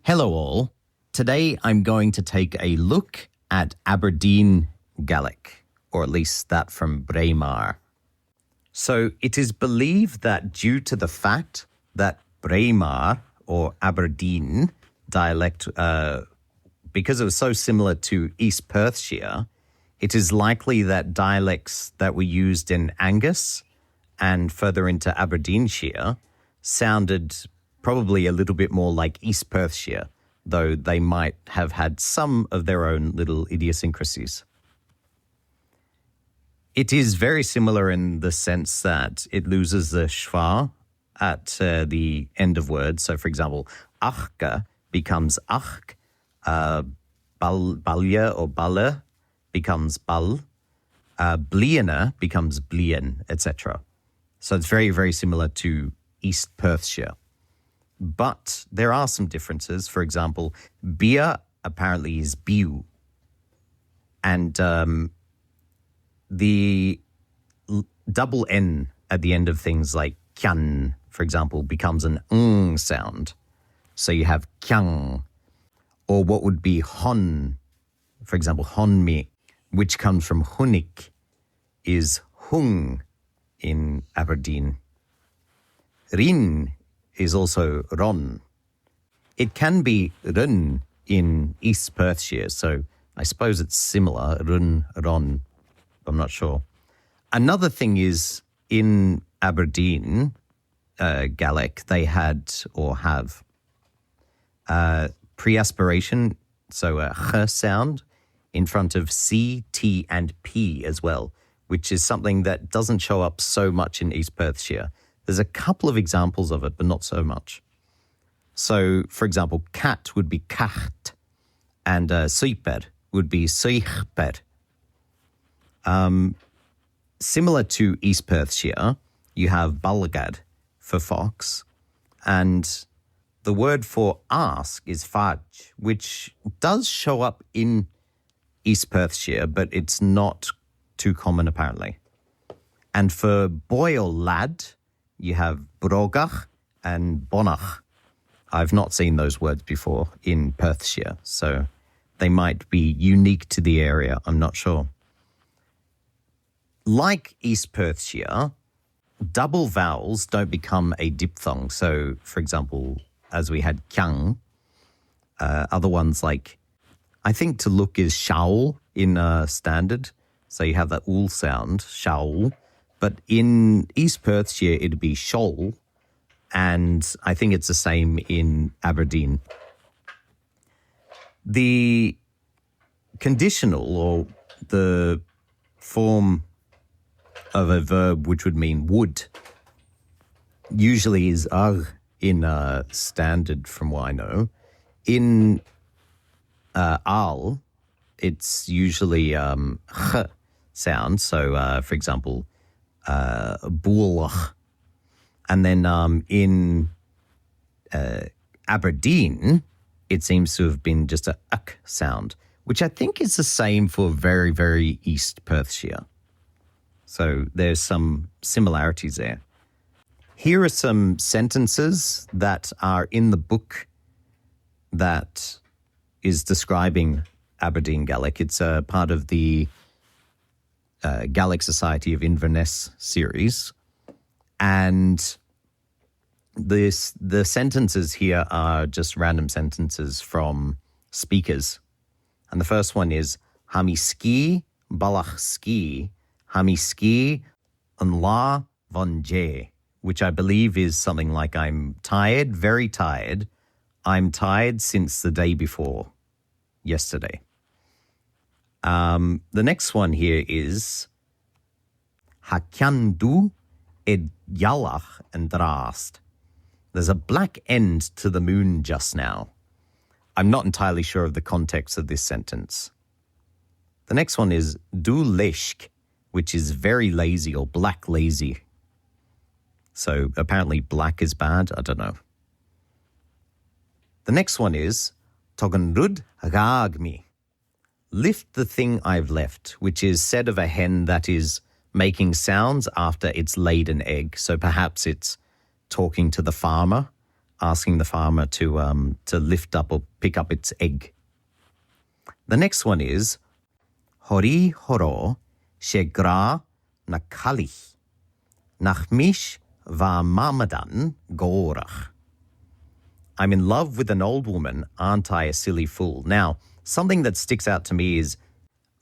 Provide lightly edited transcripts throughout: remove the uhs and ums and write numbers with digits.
Hello all. Today I'm going to take a look at Aberdeen Gaelic, or at least that from Braemar. So it is believed that due to the fact that Braemar or Aberdeen dialect, because it was so similar to East Perthshire, it is likely that dialects that were used in Angus and further into Aberdeenshire sounded probably a little bit more like East Perthshire, though they might have had some of their own little idiosyncrasies. It is very similar in the sense that it loses the schwa at the end of words. So, for example, achka becomes ach, balja or balle becomes bal, bliana becomes blien, etc. So it's very, very similar to East Perthshire. But there are some differences. For example, beer apparently is biu. And the double N at the end of things like kyan, for example, becomes an ng sound. So you have kyang. Or what would be hon, for example, honmi, which comes from hunik, is hung in Aberdeen. Rin is also ron. It can be run in East Perthshire, so I suppose it's similar, run, ron, I'm not sure. Another thing is in Aberdeen Gaelic, they had or have pre-aspiration, so a ch sound in front of C, T, and P as well, which is something that doesn't show up so much in East Perthshire. There's a couple of examples of it, but not so much. So, for example, cat would be kacht, and suiper would be suichper. Similar to East Perthshire, you have balgad for fox, and the word for ask is faj, which does show up in East Perthshire, but it's not too common apparently. And for boy or lad, you have brogach and bonach. I've not seen those words before in Perthshire, so they might be unique to the area. I'm not sure. Like East Perthshire, double vowels don't become a diphthong. So, for example, as we had kyang, other ones like, I think to look is shaul in standard. So you have that ool sound, shaul. But in East Perthshire, it'd be shoal. And I think it's the same in Aberdeen. The conditional, or the form of a verb which would mean would, usually is in standard from what I know. In al, it's usually ch sound. So, for example, bulach. And then in Aberdeen, it seems to have been just a uk sound, which I think is the same for very, very East Perthshire. So there's some similarities there. Here are some sentences that are in the book that is describing Aberdeen Gaelic. It's a part of the Gaelic Society of Inverness series. And the sentences here are just random sentences from speakers. And the first one is Hamiski balachski Hamiski an la von J, which I believe is something like I'm tired, very tired. I'm tired since the day before, yesterday. The next one here is Hakyandu ed yalach and drast. There's a black end to the moon just now. I'm not entirely sure of the context of this sentence. The next one is du leshk, which is very lazy or black lazy. So apparently black is bad. I don't know. The next one is toganrud ragmi. Lift the thing I've left, which is said of a hen that is making sounds after it's laid an egg. So perhaps it's talking to the farmer asking the farmer to lift up or pick up its egg. The next one is Hori horo she gra na kalich nach mish va mamadan gorach. I'm in love with an old woman, aren't I a silly fool? Now, something that sticks out to me is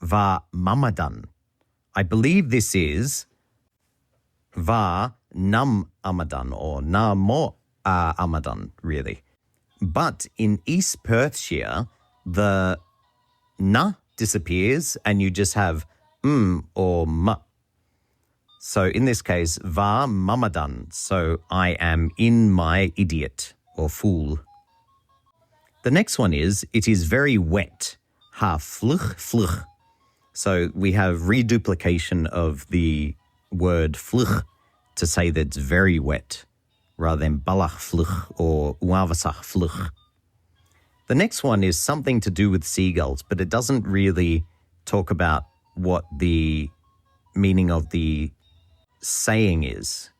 va mamadan. I believe this is va nam amadan or na mo amadan, really. But in East Perthshire, the na disappears and you just have or ma. So in this case, va mamadan. So I am in my idiot or fool. The next one is, it is very wet. Ha fluch fluch. So we have reduplication of the word fluch to say that it's very wet rather than balach fluch or uavasach fluch. The next one is something to do with seagulls, but it doesn't really talk about what the meaning of the saying is.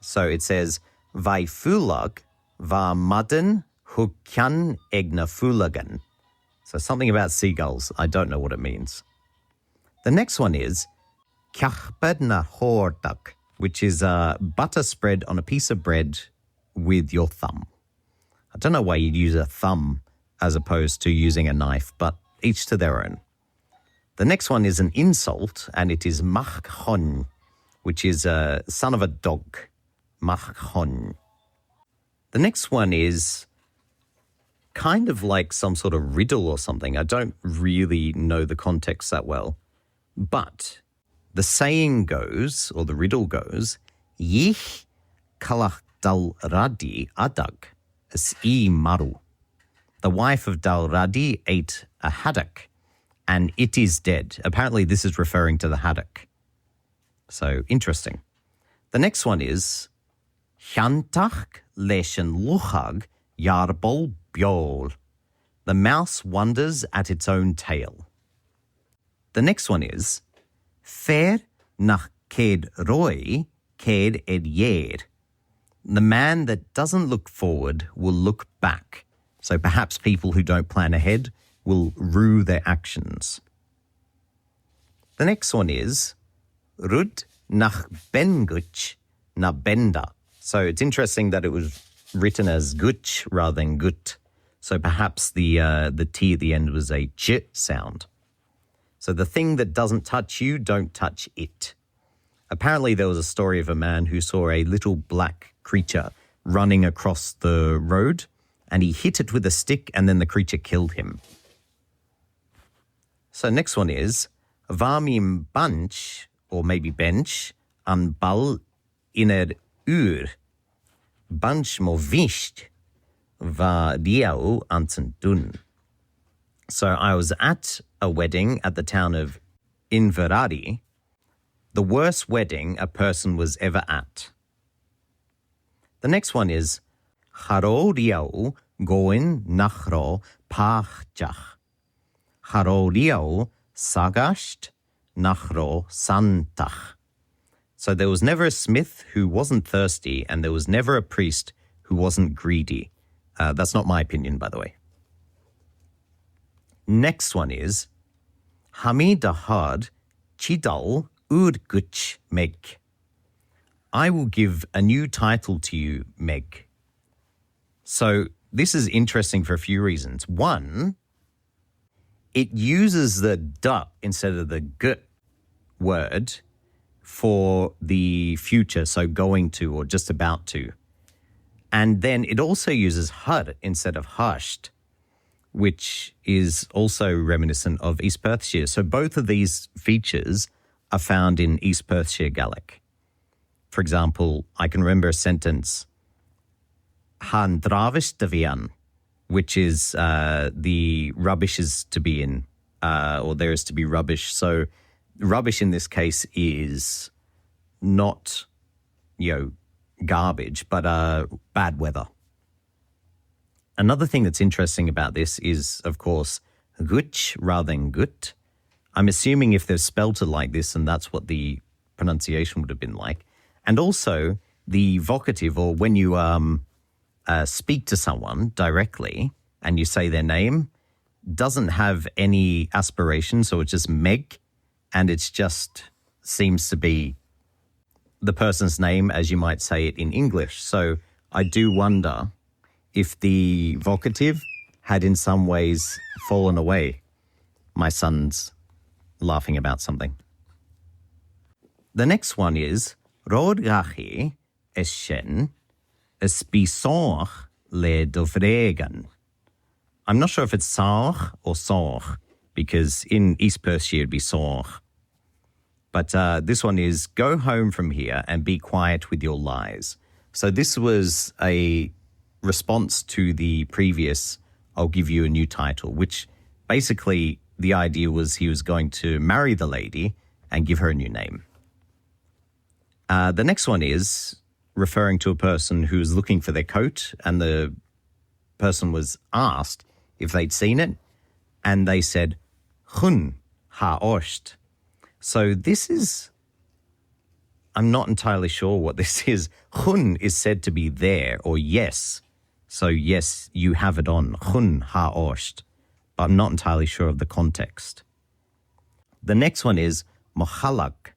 So it says, Vai fulag va madden hukyan egna fulagan. So something about seagulls. I don't know what it means. The next one is kachbedna hordak, which is butter spread on a piece of bread with your thumb. I don't know why you'd use a thumb as opposed to using a knife, but each to their own. The next one is an insult, and it is machchon, which is a son of a dog. Machchon. The next one is kind of like some sort of riddle or something. I don't really know the context that well. But the saying goes, or the riddle goes, Yich kalach dal radi adag as I maru. The wife of Dal Radi ate a haddock, and it is dead. Apparently this is referring to the haddock. So interesting. The next one is Chantach leshen luchag yarbol biol. The mouse wonders at its own tail. The next one is Fer nach ked roi ked ed yer. The man that doesn't look forward will look back. So perhaps people who don't plan ahead will rue their actions. The next one is Rud nach benguch na benda. So it's interesting that it was written as guch rather than gut. So perhaps the T at the end was a ch sound. So the thing that doesn't touch you, don't touch it. Apparently there was a story of a man who saw a little black creature running across the road, and he hit it with a stick, and then the creature killed him. So next one is Varmim bunch, or maybe bench, an bal inner ur. Bunch mo visht va diao ansen dun. So I was at a wedding at the town of Inverrady, the worst wedding a person was ever at. The next one is Charo riao goin nachro pachjach. Charo riao sagasht nachro santach. So there was never a smith who wasn't thirsty, and there was never a priest who wasn't greedy. That's not my opinion, by the way. Next one is Hamidahad chidal udguch meg. I will give a new title to you, Meg. So this is interesting for a few reasons. One, it uses the da instead of the g word for the future, so going to or just about to. And then it also uses had instead of hashed, which is also reminiscent of East Perthshire. So both of these features are found in East Perthshire Gaelic. For example, I can remember a sentence, Han dravish devian, which is the rubbish is to be in, or there is to be rubbish. So rubbish in this case is not, garbage, but bad weather. Another thing that's interesting about this is, of course, guch rather than gut. I'm assuming if they've spelt it like this, and that's what the pronunciation would have been like. And also the vocative, or when you speak to someone directly and you say their name, doesn't have any aspiration, so it's just Meg, and it's just seems to be the person's name as you might say it in English. So I do wonder if the vocative had in some ways fallen away. My son's laughing about something. The next one is Rod gachi eshen espisor le dovregan. I'm not sure if it's Sarch or Sorch, because in East Perthshire it'd be Sorch. But this one is, go home from here and be quiet with your lies. So this was a response to the previous, I'll give you a new title, which basically the idea was he was going to marry the lady and give her a new name. The next one is referring to a person who's looking for their coat, and the person was asked if they'd seen it, and they said, Chun ha osht. So this is, I'm not entirely sure what this is. Chun is said to be there, or yes. So yes, you have it on. Chun ha osht. But I'm not entirely sure of the context. The next one is Mohalak,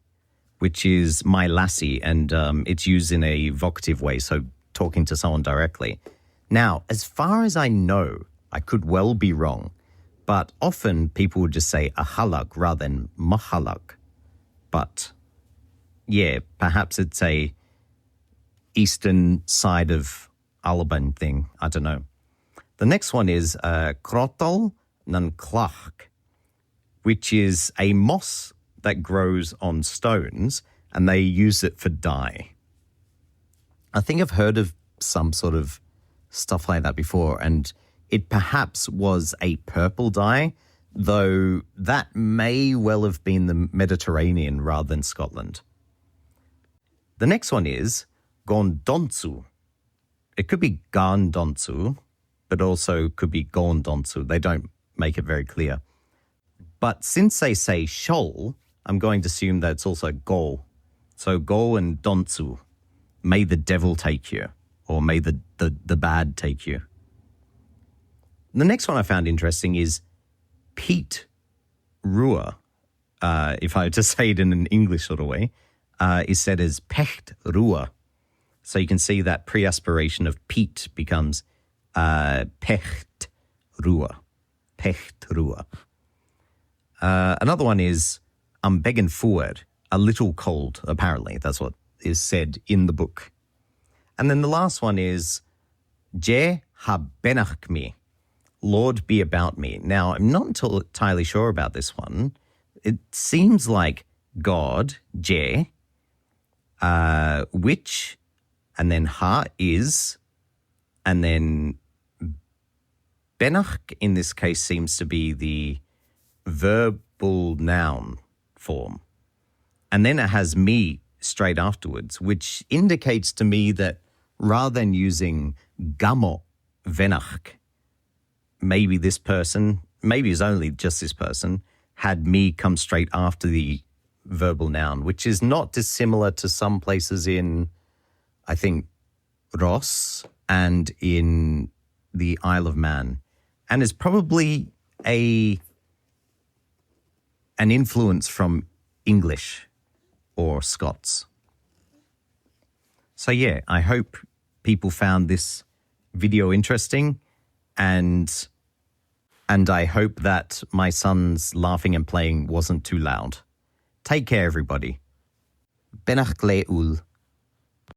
which is my lassie, and it's used in a vocative way, so talking to someone directly. Now, as far as I know, I could well be wrong, but often people would just say ahalak rather than mahalak. But yeah, perhaps it's a eastern side of Alban thing. I don't know. The next one is krotol nanklach, which is a moss that grows on stones, and they use it for dye. I think I've heard of some sort of stuff like that before, and it perhaps was a purple dye, though that may well have been the Mediterranean rather than Scotland. The next one is gondonsu. It could be gandonsu, but also could be gondonsu. They don't make it very clear. But since they say shoal, I'm going to assume that it's also gol. So gol and donsu. May the devil take you, or may the bad take you. The next one I found interesting is Pete Rua, if I were to say it in an English sort of way, is said as Pecht Rua. So you can see that pre-aspiration of Pete becomes Pecht Rua. Pecht Rua. Another one is begging forward, a little cold, apparently. That's what is said in the book. And then the last one is Je ha benach mi. Lord, be about me. Now, I'm not entirely sure about this one. It seems like God, Je, which, and then ha is, and then benach in this case seems to be the verbal noun form. And then it has me straight afterwards, which indicates to me that rather than using gamo venach, maybe this person, maybe it's only just this person, had me come straight after the verbal noun, which is not dissimilar to some places in, I think, Ross and in the Isle of Man, and is probably an influence from English or Scots. So yeah, I hope people found this video interesting, and I hope that my son's laughing and playing wasn't too loud. Take care, everybody. Benach gle ul.